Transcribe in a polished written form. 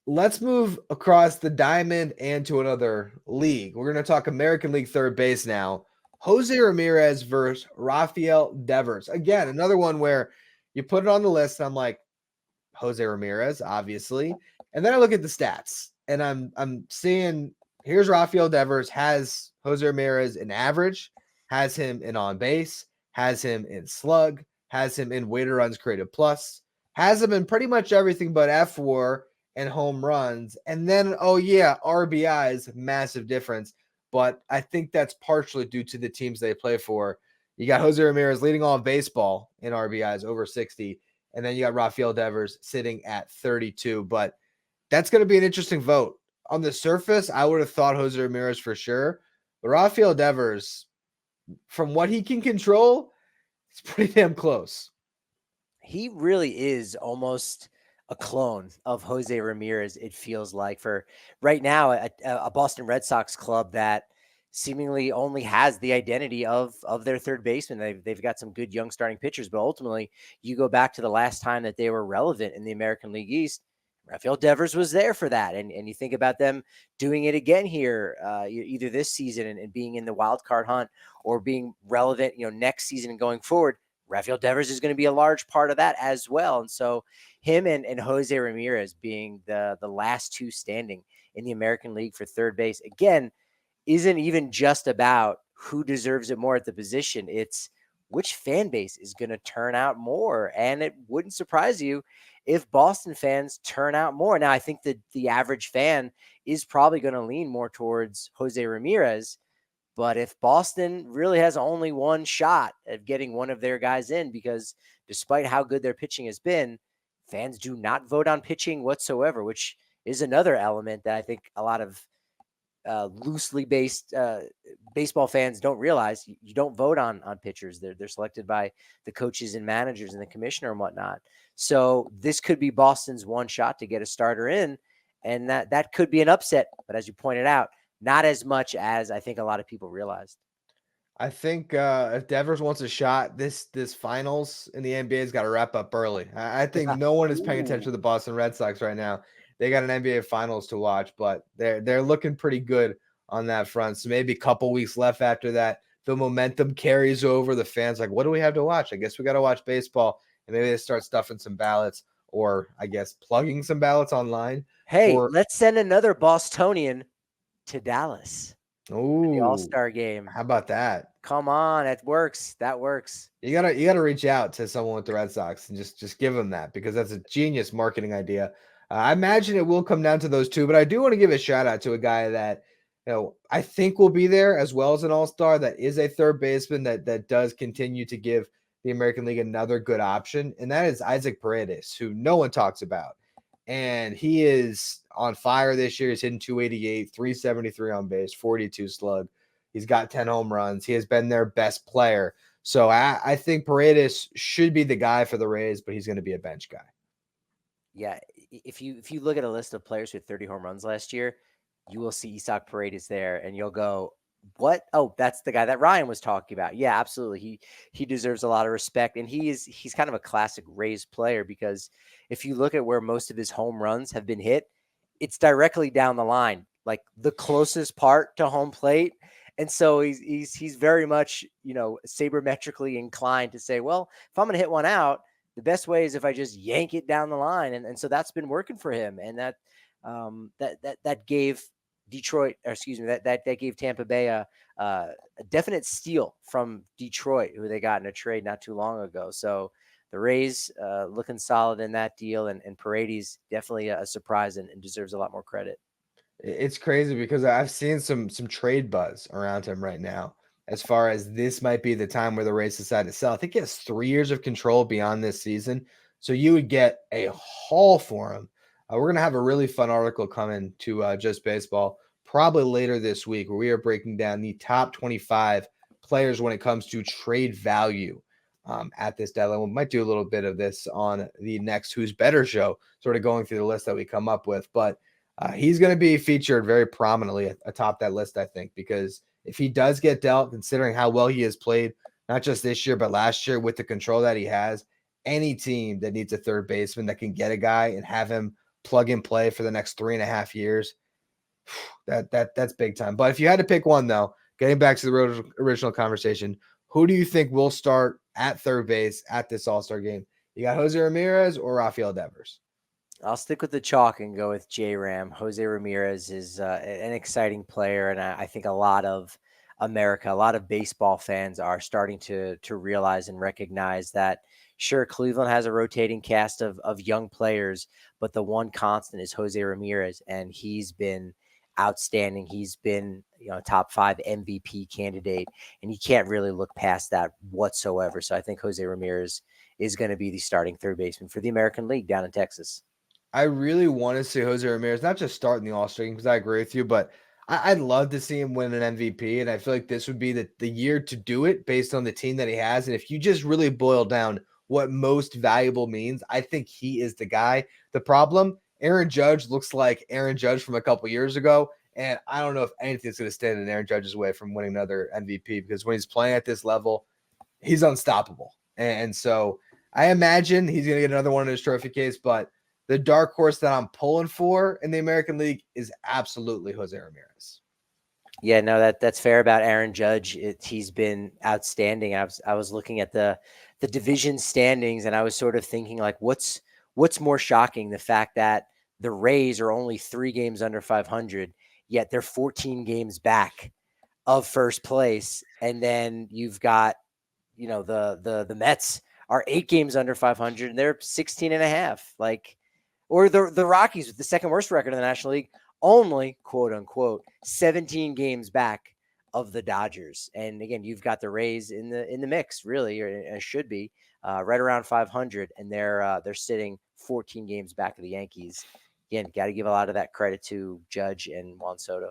let's move across the diamond and to another league. We're going to talk American League third base now. Jose Ramirez versus Rafael Devers. Again, another one where you put it on the list, and I'm like, Jose Ramirez, obviously. And then I look at the stats, and I'm seeing here's Rafael Devers has Jose Ramirez in average, has him in on base, has him in slug, has him in weighted runs created plus, has him in pretty much everything but F4 and home runs. And then, oh yeah, RBIs, massive difference. But I think that's partially due to the teams they play for. You got Jose Ramirez leading all of baseball in RBIs over 60. And then you got Rafael Devers sitting at 32. But that's going to be an interesting vote. On the surface, I would have thought Jose Ramirez for sure. But Rafael Devers, from what he can control, it's pretty damn close. He really is almost a clone of Jose Ramirez, it feels like, for right now, a Boston Red Sox club that seemingly only has the identity of their third baseman. They've got some good young starting pitchers, but ultimately, you go back to the last time that they were relevant in the American League East. Rafael Devers was there for that, and you think about them doing it again here, either this season and being in the wild card hunt, or being relevant, next season and going forward. Rafael Devers is going to be a large part of that as well. And so him and Jose Ramirez being the last two standing in the American League for third base, again, isn't even just about who deserves it more at the position. It's which fan base is going to turn out more. And it wouldn't surprise you if Boston fans turn out more. Now, I think that the average fan is probably going to lean more towards Jose Ramirez. But if Boston really has only one shot at getting one of their guys in, because despite how good their pitching has been, fans do not vote on pitching whatsoever, which is another element that I think a lot of loosely based baseball fans don't realize. You don't vote on pitchers. They're selected by the coaches and managers and the commissioner and whatnot. So this could be Boston's one shot to get a starter in, and that could be an upset. But as you pointed out, not as much as I think a lot of people realized. I think if Devers wants a shot, this finals in the NBA has got to wrap up early. I think no one is paying attention to the Boston Red Sox right now. They got an NBA Finals to watch, but they're looking pretty good on that front. So maybe a couple weeks left after that. The momentum carries over. The fans like, what do we have to watch? I guess we got to watch baseball, and maybe they start stuffing some ballots, or I guess plugging some ballots online. Hey, For let's send another Bostonian to Dallas for the oh, All-Star game. how about that? Come on, that works. That works. You gotta reach out to someone with the Red Sox and just give them that, because that's a genius marketing idea. I imagine it will come down to those two, but I do want to give a shout out to a guy that I think will be there as well as an All-Star. That is a third baseman that does continue to give the American League another good option, and that is Isaac Paredes, who no one talks about, and he is on fire this year. He's hitting 288, 373 on base, 42 slug. He's got 10 home runs. He has been their best player. So I think Paredes should be the guy for the Rays, but he's going to be a bench guy. Yeah, if you look at a list of players with 30 home runs last year, you will see Isaac Paredes there, and you'll go, "What? Oh, that's the guy that Ryan was talking about." Yeah, absolutely. He deserves a lot of respect, and he's kind of a classic Rays player, because if you look at where most of his home runs have been hit, it's directly down the line, like the closest part to home plate. And so he's very much, sabermetrically inclined to say, well, if I'm going to hit one out, the best way is if I just yank it down the line. And so that's been working for him. And that gave Detroit, or excuse me, that gave Tampa Bay a definite steal from Detroit, who they got in a trade not too long ago. So the Rays looking solid in that deal, and Paredes definitely a surprise and deserves a lot more credit. It's crazy because I've seen some trade buzz around him right now, as far as this might be the time where the Rays decide to sell. I think he has 3 years of control beyond this season, so you would get a haul for him. We're gonna have a really fun article coming to Just Baseball probably later this week, where we are breaking down the top 25 players when it comes to trade value at this deadline. We might do a little bit of this on the next Who's Better show, sort of going through the list that we come up with, but. He's going to be featured very prominently atop that list, I think, because if he does get dealt, considering how well he has played, not just this year, but last year, with the control that he has, any team that needs a third baseman that can get a guy and have him plug and play for the next 3.5 years. That's big time. But if you had to pick one, though, getting back to the original conversation, who do you think will start at third base at this All-Star game? You got Jose Ramirez or Rafael Devers? I'll stick with the chalk and go with J-Ram. Jose Ramirez is an exciting player, and I think a lot of America, a lot of baseball fans are starting to realize and recognize that, sure, Cleveland has a rotating cast of young players, but the one constant is Jose Ramirez, and he's been outstanding. He's been, top 5 MVP candidate, and you can't really look past that whatsoever. So I think Jose Ramirez is going to be the starting third baseman for the American League down in Texas. I really want to see Jose Ramirez not just start in the All-Star game because I agree with you, but I'd love to see him win an MVP, and I feel like this would be the year to do it based on the team that he has. And if you just really boil down what most valuable means, I think he is the guy. The problem, Aaron Judge looks like Aaron Judge from a couple years ago, and I don't know if anything's going to stand in Aaron Judge's way from winning another MVP because when he's playing at this level, he's unstoppable. And so I imagine he's going to get another one in his trophy case, but the dark horse that I'm pulling for in the American League is absolutely Jose Ramirez. Yeah, no, that's fair about Aaron Judge. He's been outstanding. I was looking at the division standings, and I was sort of thinking, like, what's more shocking, the fact that the Rays are only 3 games under 500, yet they're 14 games back of first place, and then you've got, the Mets are 8 games under 500, and they're 16 and a half, like. Or the Rockies with the second worst record in the National League, only, quote unquote, 17 games back of the Dodgers. And again, you've got the Rays in the mix, really, or it should be, right around 500, and they're sitting 14 games back of the Yankees. Again, got to give a lot of that credit to Judge and Juan Soto.